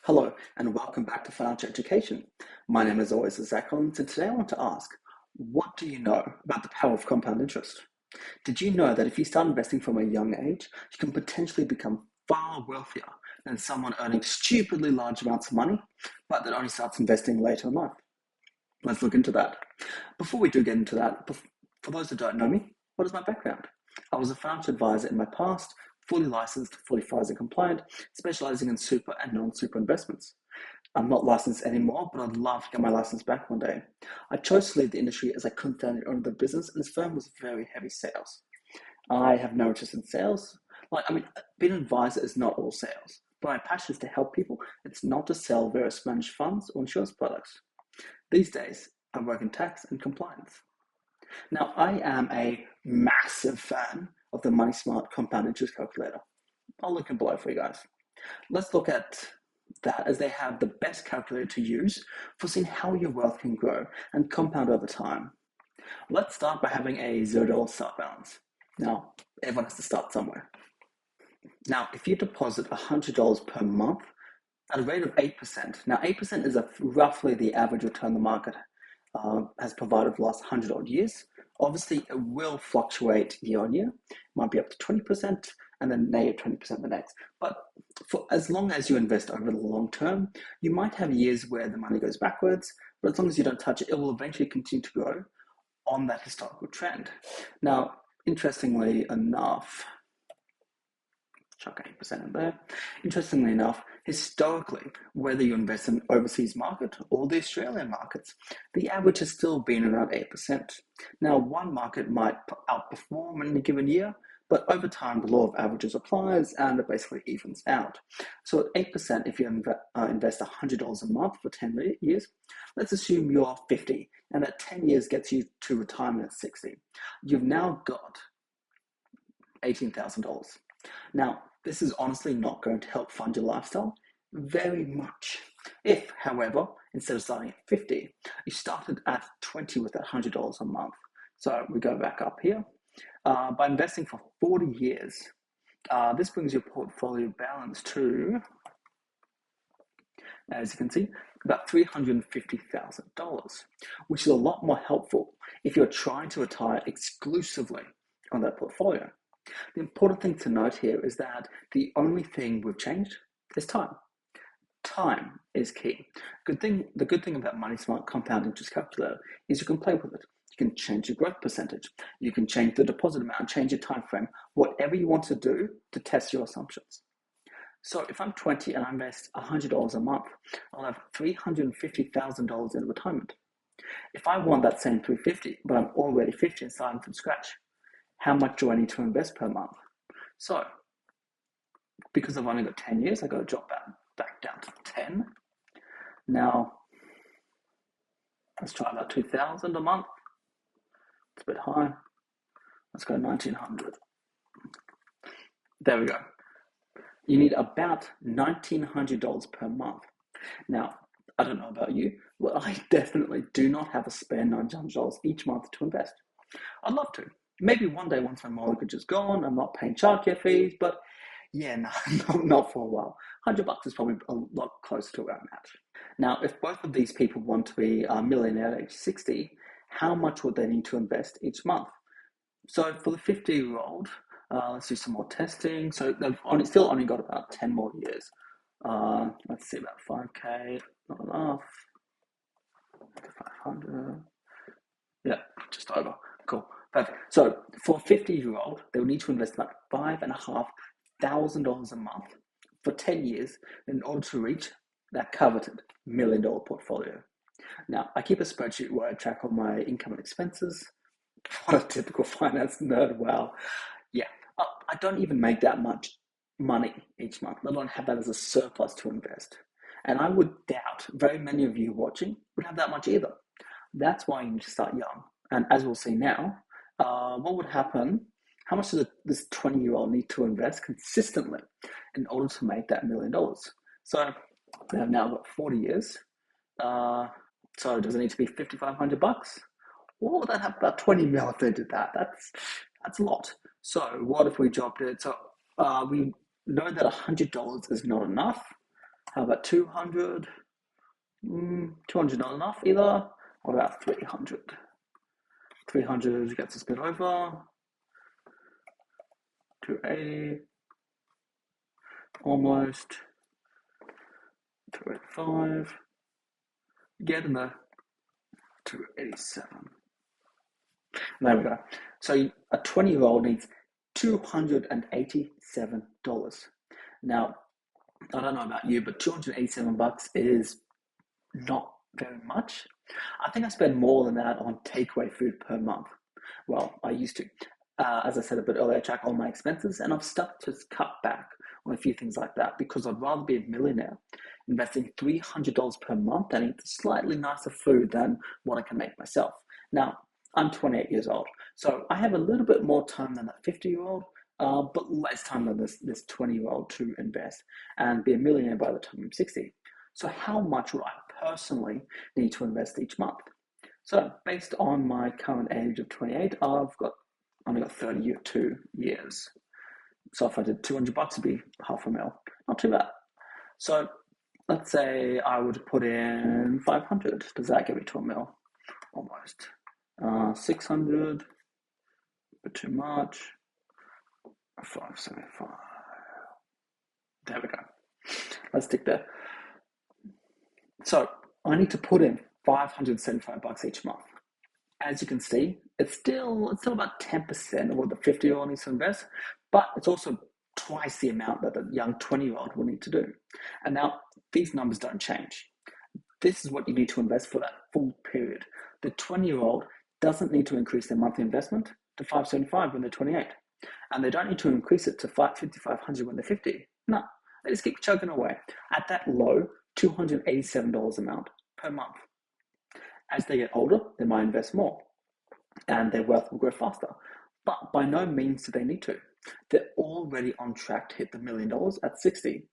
Hello, and welcome back to Financial Education. My name is always Zach Collins, and today I want to ask, what do you know about the power of compound interest? Did you know that if you start investing from a young age, you can potentially become far wealthier than someone earning stupidly large amounts of money, but that only starts investing later in life? Let's look into that. Before we do get into that, for those that don't know me, what is my background? I was a financial advisor in my past, fully licensed, fully FISA compliant, specializing in super and non-super investments. I'm not licensed anymore, but I'd love to get my license back one day. I chose to leave the industry as I couldn't stand the owner of the business, and this firm was very heavy sales. I have no interest in sales. Being an advisor is not all sales, but my passion is to help people. It's not to sell various managed funds or insurance products. These days, I work in tax and compliance. Now, I am a massive fan of the Money Smart compound interest calculator. I'll link it below for you guys. Let's look at that as they have the best calculator to use for seeing how your wealth can grow and compound over time. Let's start by having a $0 start balance. Now, everyone has to start somewhere. Now, if you deposit $100 per month at a rate of 8%, now 8% is roughly the average return the market has provided for the last 100 odd years. Obviously, it will fluctuate year on year. It might be up to 20% and then negative 20% the next. But for as long as you invest over the long term, you might have years where the money goes backwards, but as long as you don't touch it, it will eventually continue to grow on that historical trend. Now, interestingly enough, chuck 8% in there. Interestingly enough, historically, whether you invest in overseas market or the Australian markets, the average has still been around 8%. Now, one market might outperform in a given year, but over time, the law of averages applies and it basically evens out. So at 8%, if you invest $100 a month for 10 years, let's assume you're 50 and that 10 years gets you to retirement at 60. You've now got $18,000. Now, this is honestly not going to help fund your lifestyle very much. If, however, instead of starting at 50, you started at 20 with that $100 a month. So we go back up here. By investing for 40 years, this brings your portfolio balance to, as you can see, about $350,000, which is a lot more helpful if you're trying to retire exclusively on that portfolio. The important thing to note here is that the only thing we've changed is time. Time is key. The good thing about Money Smart compound interest calculator is you can play with it. You can change your growth percentage. You can change the deposit amount, change your time frame, whatever you want to do to test your assumptions. So if I'm 20 and I invest $100 a month, I'll have $350,000 in retirement. If I want that same 350, but I'm already 50 and starting from scratch, how much do I need to invest per month? So, because I've only got 10 years, I got to drop that back down to 10. Now, let's try about 2,000 a month. It's a bit high. Let's go 1,900. There we go. You need about $1,900 per month. Now, I don't know about you, but I definitely do not have a spare $900 each month to invest. I'd love to. Maybe one day once my mortgage is gone, I'm not paying childcare fees, but yeah, no, not for a while. $100 is probably a lot closer to where I'm at. Now, if both of these people want to be a millionaire at age 60, how much would they need to invest each month? So for the 50-year-old, let's do some more testing. So they've still only got about 10 more years. Let's see, about 5K, not enough. 500. Yeah, just over. Cool. Perfect. So for a 50-year-old, they will need to invest about $5,500 a month for 10 years in order to reach that coveted $1 million portfolio. Now, I keep a spreadsheet where I track all my income and expenses. What a typical finance nerd. Wow. Yeah, I don't even make that much money each month, let alone have that as a surplus to invest. And I would doubt very many of you watching would have that much either. That's why you need to start young. And as we'll see now, what would happen? How much does this 20-year-old need to invest consistently in order to make that $1 million? So we have now got 40 years. So does it need to be $5,500? Well, would that have about 20 mil if they did that? That's a lot. So what if we dropped it? So we know that $100 is not enough. How about 200? 200 not enough either. What about 300? 300 gets us a bit over. 280. Almost. 285. Getting there. 287. There we go. So a 20-year-old needs $287. Now, I don't know about you, but $287 is not very much. I think I spend more than that on takeaway food per month. Well, I used to. As I said a bit earlier, I track all my expenses, and I've started to cut back on a few things like that because I'd rather be a millionaire investing $300 per month and eat slightly nicer food than what I can make myself. Now, I'm 28 years old, so I have a little bit more time than that 50-year-old, but less time than this 20-year-old to invest and be a millionaire by the time I'm 60. So how much would I personally need to invest each month? So based on my current age of 28, only got 32 years. So if I did $200, it'd be half a mil. Not too bad. So let's say I would put in 500. Does that get me to a mil? Almost. 600, but too much. 575. There we go. Let's stick there. So I need to put in $575 each month. As you can see, it's still about 10% of what the 50-year-old needs to invest, but it's also twice the amount that the young 20-year-old will need to do. And now these numbers don't change. This is what you need to invest for that full period. The 20-year-old doesn't need to increase their monthly investment to $575 when they're 28. And they don't need to increase it to $5,500 when they're 50. No, they just keep chugging away at that low $287 amount per month. As they get older, they might invest more and their wealth will grow faster. But by no means do they need to. They're already on track to hit the $1 million at 60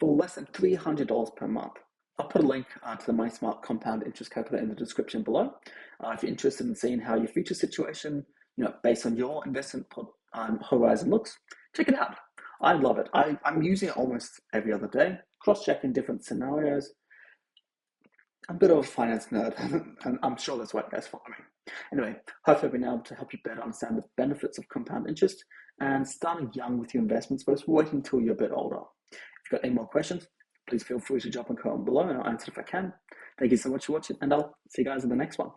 for less than $300 per month. I'll put a link to the MySmart compound interest calculator in the description below. If you're interested in seeing how your future situation, based on your investment horizon looks, check it out. I love it. I'm using it almost every other day, cross-checking different scenarios. I'm a bit of a finance nerd, and I'm sure that's why you guys follow me. Anyway, hopefully I've been able to help you better understand the benefits of compound interest and starting young with your investments versus waiting until you're a bit older. If you've got any more questions, please feel free to drop a comment below and I'll answer if I can. Thank you so much for watching, and I'll see you guys in the next one.